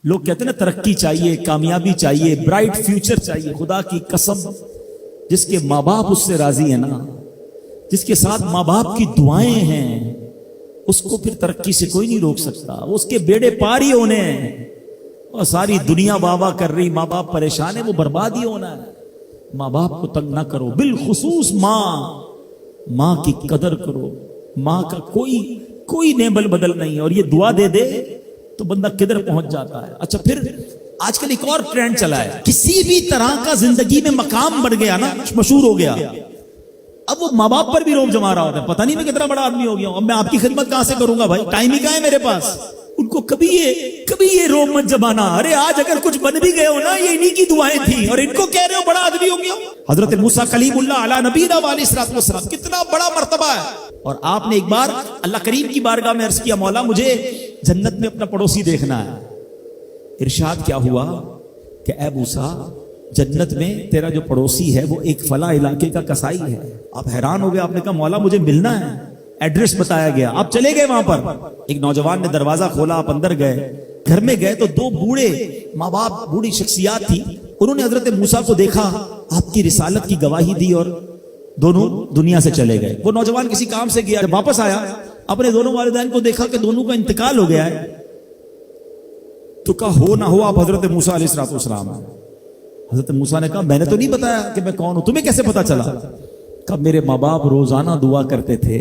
لوگ کہتے ہیں نا ترقی چاہیے، کامیابی چاہیے، برائٹ فیوچر چاہیے. خدا کی قسم جس کے ماں باپ اس سے راضی ہیں نا، جس کے ساتھ ماں باپ کی دعائیں ہیں، اس کو پھر ترقی سے کوئی نہیں روک سکتا. اس کے بیڑے پار ہی ہونے ہیں. اور ساری دنیا واہ واہ کر رہی، ماں باپ پریشان ہے، وہ برباد ہی ہونا ہے. ماں باپ کو تنگ نہ کرو، بالخصوص ماں کی قدر کرو. ماں کا کوئی نیبل بدل نہیں ہے. اور یہ دعا دے دے تو بندہ کدھر پہنچ جاتا ہے. اچھا پھر آج کل ایک اور ٹرینڈ چلا ہے، کسی بھی طرح کا زندگی میں مقام بڑھ گیا نا، مشہور ہو گیا، اب وہ ماں باپ پر بھی روب جما رہا ہوتا ہے. پتہ نہیں میں کتنا بڑا آدمی ہو گیا ہوں، اب میں آپ کی خدمت کہاں سے کروں گا بھائی، ٹائم ہی کہاں ہے میرے پاس. ان کو کبھی یہ روب مت جمانا. ارے آج اگر کچھ بن بھی گئے ہو نا، یہ انہی کی دعائیں تھیں، اور ان کو کہہ رہے ہو بڑا آدمی ہو گیا. حضرت موسیٰ کلیم اللہ علی نبینا علیہ الصلوۃ والسلام، کتنا بڑا مرتبہ ہے. اور آپ نے ایک بار اللہ کریم کی بارگاہ میں عرض کیا، مولا مجھے جنت میں اپنا پڑوسی دیکھنا ہے. ارشاد کیا ہوا کہ اے موسیٰ، جنت میں تیرا جو پڑوسی ہے وہ ایک فلاں علاقے کا کسائی ہے. آپ حیران ہو گئے، آپ نے کہا مولا مجھے ملنا ہے. ایڈریس بتایا گیا، آپ چلے گئے وہاں پر. ایک نوجوان نے دروازہ کھولا، آپ اندر گئے. گھر میں گئے تو دو بوڑھے ماں باپ، بوڑھی شخصیات تھی. انہوں نے حضرت موسیٰ کو دیکھا، آپ کی رسالت کی گواہی دی، اور دونوں دنیا سے چلے گئے. وہ نوجوان کسی کام سے گیا، جب واپس آیا اپنے دونوں والدین کو دیکھا کہ دونوں کا انتقال ہو گیا ہے. تو کہا ہو نہ ہو آپ حضرت موسیٰ علیہ الصلوۃ والسلام. حضرت موسیٰ نے کہا میں نے تو نہیں بتایا کہ میں کون ہوں، تمہیں کیسے پتا چلا؟ کہا میرے ماں باپ روزانہ دعا کرتے تھے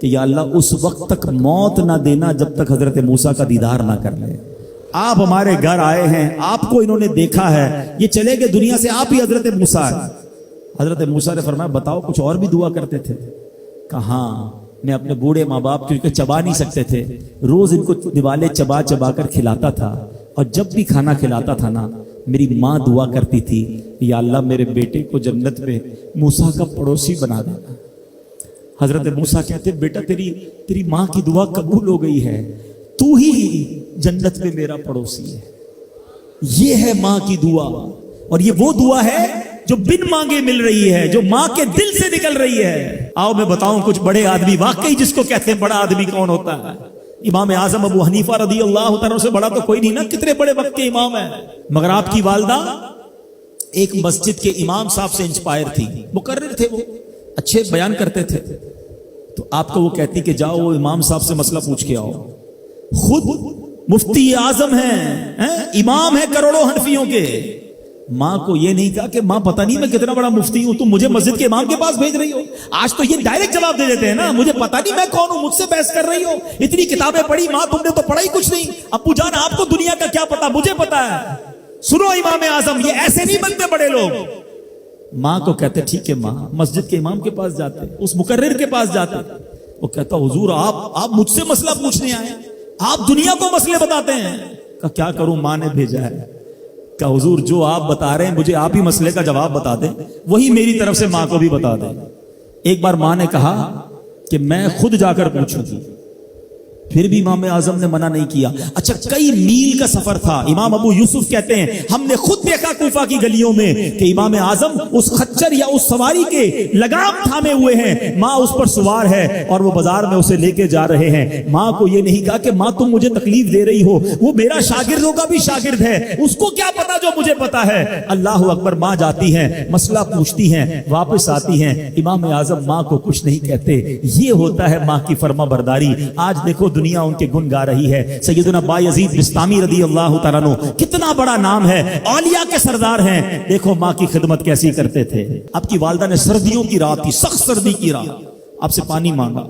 کہ یا اللہ اس وقت تک موت نہ دینا جب تک حضرت موسیٰ کا دیدار نہ کر لے. آپ ہمارے گھر آئے ہیں، آپ کو انہوں نے دیکھا ہے، یہ چلے گئے دنیا سے، آپ ہی حضرت موسیٰ. حضرت موسیٰ نے فرمایا بتاؤ کچھ اور بھی دعا کرتے تھے؟ کہا ہاں، میں اپنے بوڑھے ماں باپ کیونکہ چبا نہیں سکتے تھے، روز ان کو دیوالے چبا چبا کر کھلاتا تھا. اور جب بھی کھانا کھلاتا تھا نا، میری ماں دعا کرتی تھی یا اللہ میرے بیٹے کو جنت میں موسیٰ کا پڑوسی بنا دینا. حضرت موسیٰ کہتے بیٹا تیری ماں کی دعا قبول ہو گئی ہے، تو ہی جنت میں میرا پڑوسی ہے. یہ ہے ماں کی دعا، اور یہ وہ دعا ہے جو بن مانگے مل رہی ہے، جو ماں کے دل سے نکل رہی ہے. آؤ میں بتاؤں کچھ بڑے آدمی، واقعی جس کو کہتے ہیں بڑا آدمی کون ہوتا ہے. امام اعظم ابو حنیفہ رضی اللہ تعالیٰ سے بڑا تو کوئی نہیں نا، کتنے بڑے وقت کے امام ہیں. مگر آپ کی والدہ ایک مسجد کے امام صاحب سے انسپائر تھی، مقرر تھے، وہ اچھے بیان کرتے تھے. تو آپ کو وہ کہتی کہ جاؤ وہ امام صاحب سے مسئلہ پوچھ کے آؤ. خود مفتی اعظم ہیں، امام ہیں کروڑوں حنفیوں کے. ماں کو یہ نہیں کہا کہ ماں پتہ نہیں میں کتنا بڑا مفتی ہوں، تم مجھے مسجد کے امام کے پاس بھیج رہی ہو. آج تو یہ ڈائریکٹ جواب دے دیتے ہیں نا، مجھے پتہ نہیں میں کون ہوں، مجھ سے بحث کر رہی ہو، اتنی کتابیں پڑھی ماں، تم نے تو پڑھا ہی کچھ نہیں. ابو جان آپ کو دنیا کا کیا پتا، مجھے پتا ہے. سنو امام اعظم، یہ ایسے نہیں بنتے بڑے لوگ. ماں کو کہتے ٹھیک ہے ماں، مسجد کے امام کے پاس جاتے، اس مقرر کے پاس جاتے. وہ کہتا حضور آپ مجھ سے مسئلہ پوچھنے آئے، آپ دنیا کو مسئلے بتاتے ہیں. کہ کیا کروں، ماں نے بھیجا ہے. کہ حضور جو آپ بتا رہے ہیں مجھے آپ ہی مسئلے کا جواب بتا دیں، وہی میری طرف سے ماں کو بھی بتا دیں. ایک بار ماں نے کہا کہ میں خود جا کر پوچھوں گی، پھر بھی امام اعظم نے منع نہیں کیا. اچھا کئی میل کا سفر تھا. امام ابو یوسف کہتے ہیں ہم نے خود دیکھا کوفہ کی گلیوں میں کہ امام اعظم اس خچر یا اس سواری کے لگام تھامے ہوئے ہیں، ماں اس پر سوار ہے اور وہ بازار میں اسے لے کے جا رہے ہیں. ماں کو یہ نہیں کہا کہ ماں تم مجھے تکلیف دے رہی ہو، وہ میرا شاگردوں کا بھی شاگرد ہے، اس کو کیا پتا جو مجھے پتا ہے. اللہ اکبر. ماں جاتی ہیں، مسئلہ پوچھتی ہیں، واپس آتی ہیں. امام اعظم ماں کو کچھ نہیں کہتے. یہ ہوتا ہے ماں کی فرما برداری. آج دیکھو دنیا ان کے گن گا رہی ہے. سیدنا بایزید بستامی رضی اللہ تعالیٰ عنہ، کتنا بڑا نام ہے، اولیاء کے سردار ہیں. دیکھو ماں کی خدمت کیسی کرتے تھے. آپ کی والدہ نے سردیوں کی رات تھی، سخت سردی کی رات، آپ سے پانی مانگا.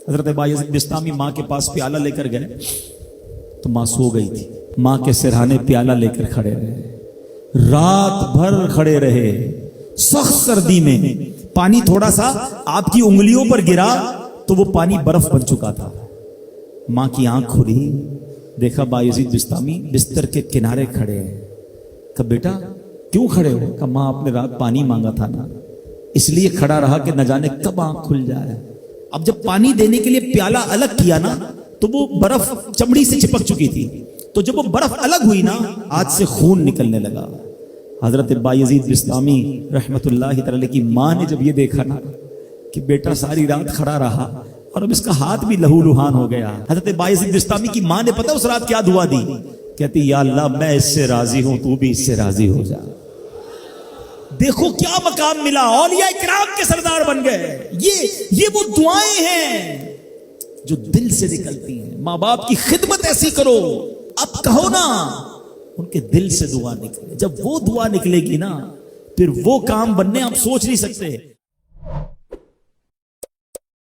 حضرت بایزید بستامی ماں کے پاس پیالہ لے کر گئے تو ماں سو گئی تھی. ماں کے سرہانے پیالہ لے کر کھڑے رہے، رات بھر کھڑے رہے سخت سردی میں. پانی تھوڑا سا آپ کی انگلیوں پر گرا تو وہ پانی برف بن چکا تھا. ماں کی آنکھ کھلی، دیکھا بایزید بستامی بستر کے کنارے کھڑے ہیں. کہا بیٹا کیوں کھڑے ہو؟ کہا ماں آپ نے رات پانی مانگا تھا نا، اس لیے کھڑا رہا کہ نہ جانے کب آنکھ کھل جائے. اب جب پانی دینے کے لیے پیالہ الگ کیا نا تو وہ برف چمڑی سے چپک چکی تھی، تو جب وہ برف الگ ہوئی نا آج سے خون نکلنے لگا. حضرت بایزید بستامی رحمت اللہ تعالی کی ماں نے جب یہ دیکھا نا کہ بیٹا ساری رات کھڑا رہا اور اب اس کا ہاتھ بھی لہو لہان ہو گیا. حضرت بایزید بستامی کی ماں نے پتہ اس رات کیا دعا دی؟ کہتی یا اللہ میں اس سے راضی ہوں، تو بھی اس سے راضی ہو جا۔ دیکھو کیا مقام ملا، اولیاء کرام کے سردار بن گئے۔ یہ وہ دعائیں ہیں جو دل سے نکلتی ہیں۔ ماں باپ کی خدمت ایسی کرو، اب کہو نا ان کے دل سے دعا نکلے۔ جب وہ دعا نکلے گی نا، پھر وہ کام بننے آپ سوچ نہیں سکتے۔